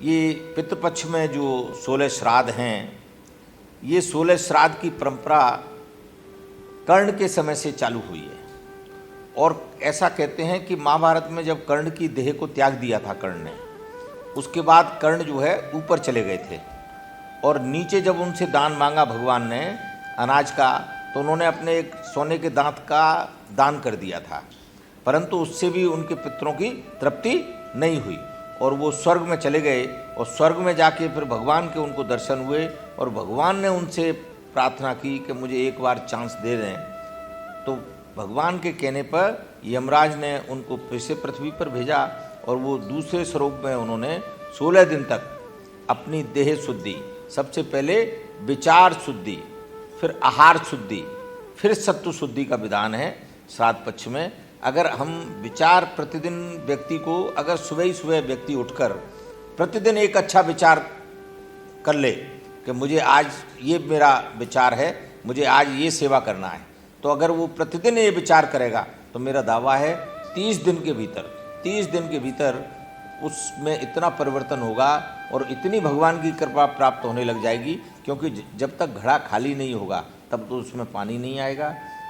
ये पितृपक्ष में जो 16 श्राद्ध हैं, ये 16 श्राद्ध की परंपरा कर्ण के समय से चालू हुई है। और ऐसा कहते हैं कि महाभारत में जब कर्ण की देह को त्याग दिया था कर्ण ने, उसके बाद कर्ण जो है ऊपर चले गए थे और नीचे जब उनसे दान मांगा भगवान ने अनाज का, तो उन्होंने अपने एक सोने के दांत का दान कर दिया था, परंतु उससे भी उनके पितरों की तृप्ति नहीं हुई और वो स्वर्ग में चले गए। और स्वर्ग में जाके फिर भगवान के उनको दर्शन हुए और भगवान ने उनसे प्रार्थना की कि मुझे एक बार चांस दे दें। तो भगवान के कहने पर यमराज ने उनको फिर से पृथ्वी पर भेजा और वो दूसरे स्वरूप में उन्होंने 16 दिन तक अपनी देह शुद्धि, सबसे पहले विचार शुद्धि, फिर आहार शुद्धि, फिर सत्व शुद्धि का विधान है श्राद्ध पक्ष में। अगर हम विचार प्रतिदिन व्यक्ति को, अगर सुबह ही सुबह व्यक्ति उठकर प्रतिदिन एक अच्छा विचार कर ले कि मुझे आज ये मेरा विचार है, मुझे आज ये सेवा करना है, तो अगर वो प्रतिदिन ये विचार करेगा तो मेरा दावा है 30 दिन के भीतर उसमें इतना परिवर्तन होगा और इतनी भगवान की कृपा प्राप्त होने लग जाएगी। क्योंकि जब तक घड़ा खाली नहीं होगा तब तो उसमें पानी नहीं आएगा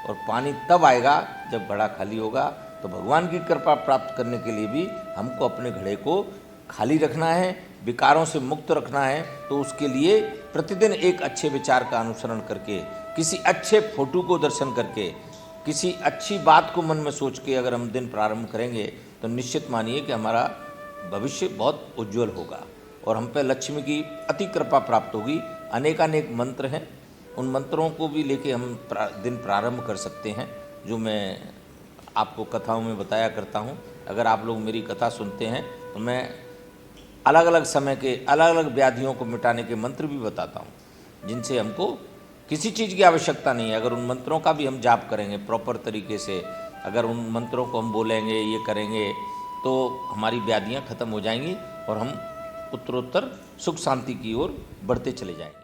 और पानी तब आएगा जब घड़ा खाली होगा। तो भगवान की कृपा प्राप्त करने के लिए भी हमको अपने घड़े को खाली रखना है, विकारों से मुक्त रखना है। तो उसके लिए प्रतिदिन एक अच्छे विचार का अनुसरण करके, किसी अच्छे फोटो को दर्शन करके, किसी अच्छी बात को मन में सोच के अगर हम दिन प्रारंभ करेंगे तो निश्चित मानिए कि हमारा भविष्य बहुत उज्जवल होगा और हम पे लक्ष्मी की अति कृपा प्राप्त होगी। अनेकानेक मंत्र हैं, उन मंत्रों को भी लेके हम दिन प्रारंभ कर सकते हैं, जो मैं आपको कथाओं में बताया करता हूँ। अगर आप लोग मेरी कथा सुनते हैं तो मैं अलग अलग समय के अलग अलग व्याधियों को मिटाने के मंत्र भी बताता हूँ, जिनसे हमको किसी चीज़ की आवश्यकता नहीं है। अगर उन मंत्रों का भी हम जाप करेंगे प्रॉपर तरीके से, अगर उन मंत्रों को हम बोलेंगे, ये करेंगे, तो हमारी व्याधियाँ खत्म हो जाएंगी और हम उत्तरोत्तर सुख शांति की ओर बढ़ते चले जाएंगे।